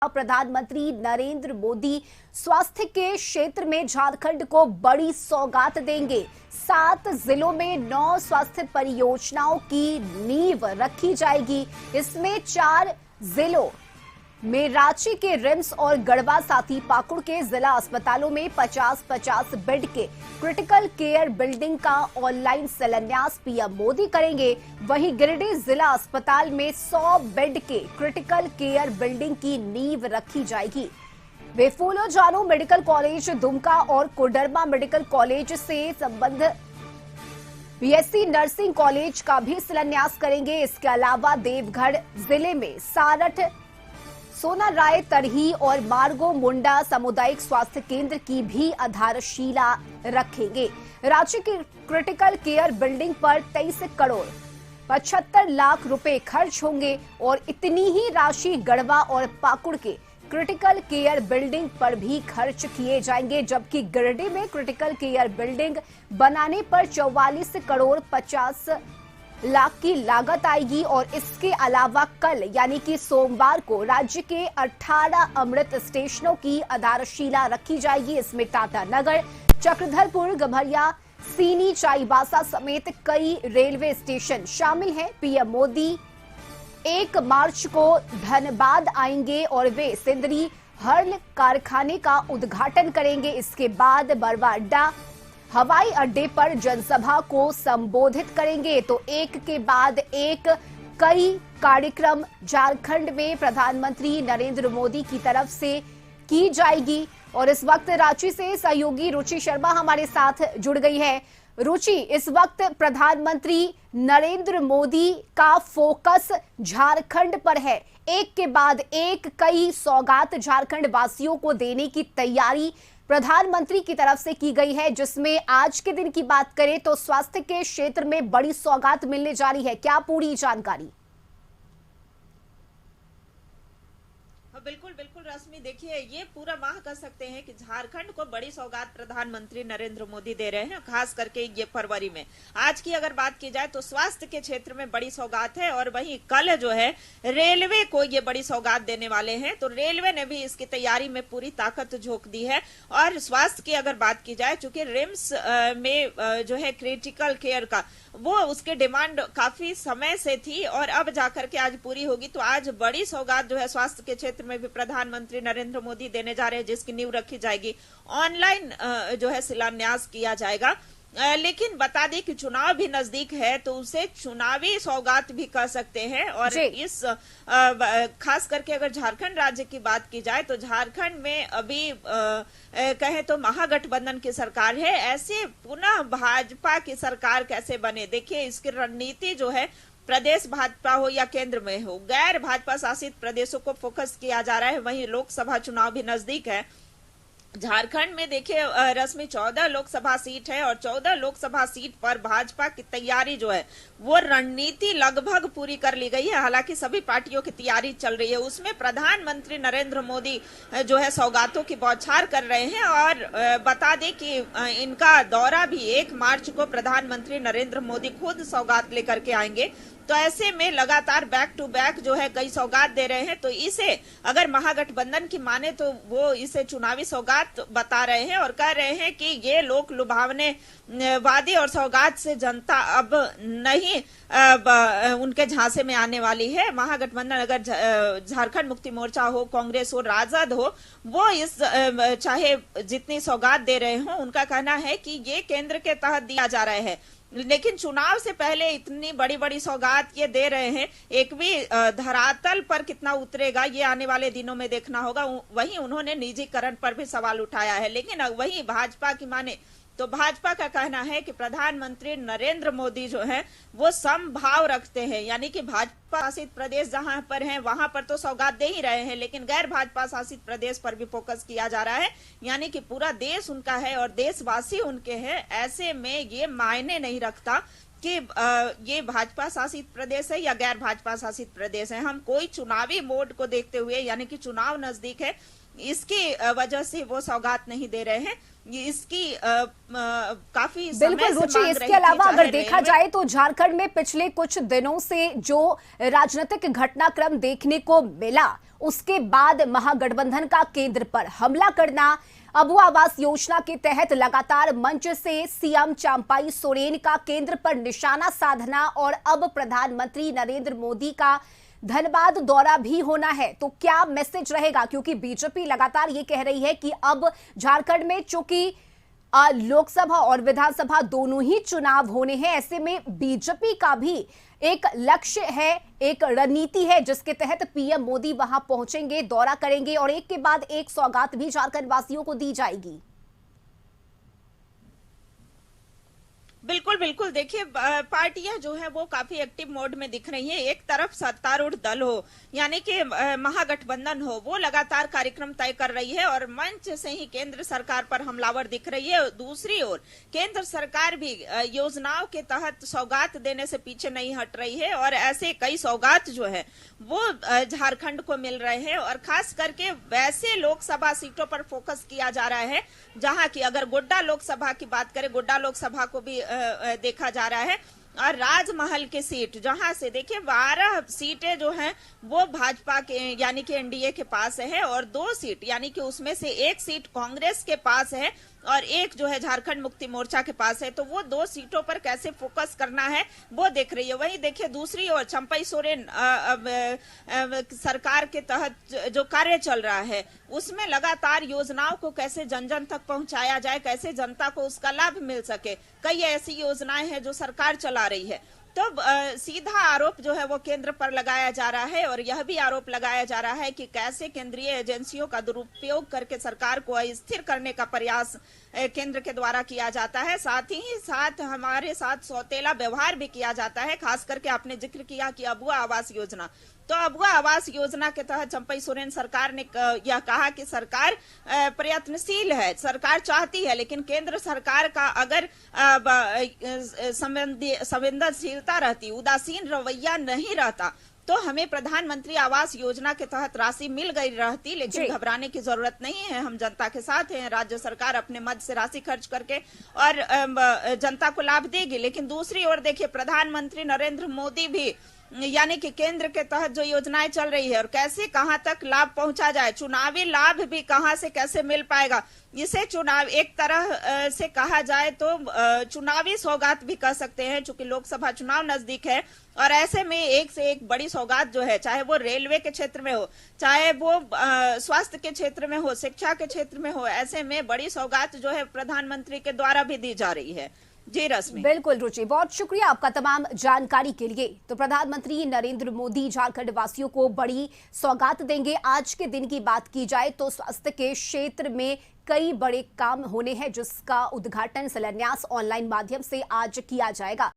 प्रधानमंत्री नरेंद्र मोदी स्वास्थ्य के क्षेत्र में झारखंड को बड़ी सौगात देंगे। 7 जिलों में 9 स्वास्थ्य परियोजनाओं की नींव रखी जाएगी। इसमें 4 जिलों में रांची के रिम्स और गढ़वा साथ ही पाकुड़ के जिला अस्पतालों में 50-50 बेड के क्रिटिकल केयर बिल्डिंग का ऑनलाइन शिलान्यास पीएम मोदी करेंगे। वहीं गिरिडीह जिला अस्पताल में 100 बेड के क्रिटिकल केयर बिल्डिंग की नींव रखी जाएगी। वे फूलो जानू मेडिकल कॉलेज दुमका और कोडरमा मेडिकल कॉलेज से संबद्ध बीएससी नर्सिंग कॉलेज का भी शिलान्यास करेंगे। इसके अलावा देवघर जिले में सारठ, सोना राय तरही और मार्गो मुंडा सामुदायिक स्वास्थ्य केंद्र की भी आधारशिला रखेंगे। रांची की क्रिटिकल केयर बिल्डिंग पर 23 करोड़ 75 लाख रुपए खर्च होंगे और इतनी ही राशि गढ़वा और पाकुड़ के क्रिटिकल केयर बिल्डिंग पर भी खर्च किए जाएंगे, जबकि गिरिडीह में क्रिटिकल केयर बिल्डिंग बनाने पर 44 करोड़ 50 लाख की लागत आएगी। और इसके अलावा कल यानी कि सोमवार को राज्य के 18 अमृत स्टेशनों की आधारशिला रखी जाएगी। इसमें टाटा नगर, चक्रधरपुर, गम्हरिया, सीनी, चाईबासा समेत कई रेलवे स्टेशन शामिल हैं। पीएम मोदी 1 मार्च को धनबाद आएंगे और वे सिंदरी हर्ल कारखाने का उद्घाटन करेंगे। इसके बाद बरवा अड्डा हवाई अड्डे पर जनसभा को संबोधित करेंगे। तो एक के बाद एक कई कार्यक्रम झारखंड में प्रधानमंत्री नरेंद्र मोदी की तरफ से की जाएगी। और इस वक्त रांची से सहयोगी रुचि शर्मा हमारे साथ जुड़ गई है। रुचि, इस वक्त प्रधानमंत्री नरेंद्र मोदी का फोकस झारखंड पर है। एक के बाद एक कई सौगात झारखंड वासियों को देने की तैयारी प्रधानमंत्री की तरफ से की गई है, जिसमें आज के दिन की बात करें तो स्वास्थ्य के क्षेत्र में बड़ी सौगात मिलने जा रही है। क्या पूरी जानकारी? बिल्कुल बिल्कुल रश्मि, देखिए ये पूरा माह कह सकते हैं कि झारखंड को बड़ी सौगात प्रधानमंत्री नरेंद्र मोदी दे रहे हैं, खास करके ये फरवरी में। आज की अगर बात की जाए तो स्वास्थ्य के क्षेत्र में बड़ी सौगात है और वहीं कल जो है रेलवे को ये बड़ी सौगात देने वाले हैं। तो रेलवे ने भी इसकी तैयारी में पूरी ताकत झोंक दी है। और स्वास्थ्य की अगर बात की जाए, चूंकि रिम्स में जो है क्रिटिकल केयर का वो उसकी डिमांड काफी समय से थी और अब जाकर के आज पूरी होगी। तो आज बड़ी सौगात जो है स्वास्थ्य के क्षेत्र में भी प्रधानमंत्री नरेंद्र मोदी देने जा रहे हैं, जिसकी नींव रखी जाएगी। ऑनलाइन जो है शिलान्यास किया जाएगा। लेकिन बता दें कि चुनाव भी नजदीक है तो उसे चुनावी सौगात भी कह सकते हैं। और इस खास करके अगर झारखंड राज्य की बात की जाए तो झारखंड में अभी कहें तो महागठबंधन की सरकार है। ऐसे पुनः भाजपा की सरकार कैसे बने, देखिए इसकी रणनीति जो है प्रदेश भाजपा हो या केंद्र में हो, गैर भाजपा शासित प्रदेशों को फोकस किया जा रहा है। वहीं लोकसभा चुनाव भी नजदीक है। झारखंड में देखिए रश्मि 14 लोकसभा सीट है और 14 लोकसभा सीट पर भाजपा की तैयारी जो है वो रणनीति लगभग पूरी कर ली गई है। हालांकि सभी पार्टियों की तैयारी चल रही है, उसमें प्रधानमंत्री नरेंद्र मोदी जो है सौगातों की बौछार कर रहे हैं। और बता दें कि इनका दौरा भी 1 मार्च को प्रधानमंत्री नरेंद्र मोदी खुद सौगात लेकर के आएंगे। तो ऐसे में लगातार बैक टू बैक जो है कई सौगात दे रहे हैं। तो इसे अगर महागठबंधन की माने तो वो इसे चुनावी सौगात बता रहे हैं और कह रहे हैं कि ये लोक लुभावने वादी और सौगात से जनता अब नहीं उनके झांसे में आने वाली है। महागठबंधन अगर झारखंड मुक्ति मोर्चा हो, कांग्रेस हो, राजद हो, वो इस चाहे जितनी सौगात दे रहे हो, उनका कहना है कि ये केंद्र के तहत दिया जा रहा है। लेकिन चुनाव से पहले इतनी बड़ी बड़ी सौगात ये दे रहे हैं, एक भी धरातल पर कितना उतरेगा ये आने वाले दिनों में देखना होगा। वहीं उन्होंने निजीकरण पर भी सवाल उठाया है। लेकिन वहीं भाजपा की माने तो भाजपा का कहना है कि प्रधानमंत्री नरेंद्र मोदी जो है वो समभाव रखते हैं, यानी कि भाजपा शासित प्रदेश जहां पर हैं वहां पर तो सौगात दे ही रहे हैं, लेकिन गैर भाजपा शासित प्रदेश पर भी फोकस किया जा रहा है। यानी कि पूरा देश उनका है और देशवासी उनके हैं। ऐसे में ये मायने नहीं रखता कि ये भाजपा शासित प्रदेश है या गैर भाजपा शासित प्रदेश है। हम कोई चुनावी मोड को देखते हुए, यानी कि चुनाव नजदीक है, इसकी वजह से वो सौगात नहीं दे रहे हैं। इसकी काफी समय बिल्कुल से रुचि, मांग इसके रही थी, अलावा चाहे अगर देखा रेलवे- जाए तो झारखंड में पिछले कुछ दिनों से जो राजनीतिक घटनाक्रम देखने को मिला, उसके बाद महागठबंधन का केंद्र पर हमला करना, अबुआ आवास योजना के तहत लगातार मंच से सीएम चंपाई सोरेन का केंद्र पर निशाना साधना और अब प्रधानमंत्री नरेंद्र मोदी का धनबाद दौरा भी होना है, तो क्या मैसेज रहेगा? क्योंकि बीजेपी लगातार ये कह रही है कि अब झारखंड में चूंकि लोकसभा और विधानसभा दोनों ही चुनाव होने हैं, ऐसे में बीजेपी का भी एक लक्ष्य है, एक रणनीति है जिसके तहत पीएम मोदी वहां पहुंचेंगे, दौरा करेंगे और एक के बाद एक सौगात भी झारखंड वासियों को दी जाएगी। बिल्कुल बिल्कुल, देखिए पार्टियां जो है वो काफी एक्टिव मोड में दिख रही हैं। एक तरफ सत्तारूढ़ दल हो, यानी कि महागठबंधन हो, वो लगातार कार्यक्रम तय कर रही है और मंच से ही केंद्र सरकार पर हमलावर दिख रही है। दूसरी ओर केंद्र सरकार भी योजनाओं के तहत सौगात देने से पीछे नहीं हट रही है और ऐसे कई सौगात जो है वो झारखंड को मिल रहे हैं और खास करके वैसे लोकसभा सीटों पर फोकस किया जा रहा है जहां की, अगर गोड्डा लोकसभा की बात करें, गोड्डा लोकसभा को भी देखा जा रहा है और राजमहल की सीट, जहां से देखिए 12 सीटें जो हैं वो भाजपा के यानी कि एनडीए के पास है और 2 सीट यानी कि उसमें से 1 सीट कांग्रेस के पास है और 1 जो है झारखंड मुक्ति मोर्चा के पास है। तो वो 2 सीटों पर कैसे फोकस करना है वो देख रही है। वहीं देखिए दूसरी ओर चंपाई सोरेन सरकार के तहत जो कार्य चल रहा है उसमें लगातार योजनाओं को कैसे जन जन तक पहुंचाया जाए, कैसे जनता को उसका लाभ मिल सके, कई ऐसी योजनाएं हैं जो सरकार चला रही है। तो सीधा आरोप जो है वो केंद्र पर लगाया जा रहा है और यह भी आरोप लगाया जा रहा है कि कैसे केंद्रीय एजेंसियों का दुरुपयोग करके सरकार को अस्थिर करने का प्रयास केंद्र के द्वारा किया जाता है। साथ ही साथ हमारे साथ सौतेला व्यवहार भी किया जाता है। खास करके आपने जिक्र किया कि अबुआ आवास योजना, तो अबुआ आवास योजना के तहत चंपाई सोरेन सरकार ने यह कहा कि सरकार प्रयत्नशील है, सरकार चाहती है, लेकिन केंद्र सरकार का अगर संवेदनशीलता रहती, उदासीन रवैया नहीं रहता, तो हमें प्रधानमंत्री आवास योजना के तहत राशि मिल गई रहती। लेकिन घबराने की जरूरत नहीं है, हम जनता के साथ हैं। राज्य सरकार अपने मद से राशि खर्च करके और जनता को लाभ देगी। लेकिन दूसरी ओर देखिए प्रधानमंत्री नरेंद्र मोदी भी, यानी कि केंद्र के तहत जो योजनाएं चल रही है और कैसे कहां तक लाभ पहुंचा जाए, चुनावी लाभ भी कहां से कैसे मिल पाएगा, इसे चुनाव एक तरह से कहा जाए तो चुनावी सौगात भी कह सकते हैं, चूंकि लोकसभा चुनाव नजदीक है और ऐसे में एक से एक बड़ी सौगात जो है, चाहे वो रेलवे के क्षेत्र में हो, चाहे वो स्वास्थ्य के क्षेत्र में हो, शिक्षा के क्षेत्र में हो, ऐसे में बड़ी सौगात जो है प्रधानमंत्री के द्वारा भी दी जा रही है। जी रश्मि। बिल्कुल रुचि, बहुत शुक्रिया आपका तमाम जानकारी के लिए। तो प्रधानमंत्री नरेंद्र मोदी झारखंड वासियों को बड़ी सौगात देंगे। आज के दिन की बात की जाए तो स्वास्थ्य के क्षेत्र में कई बड़े काम होने हैं जिसका उद्घाटन शिलान्यास ऑनलाइन माध्यम से आज किया जाएगा।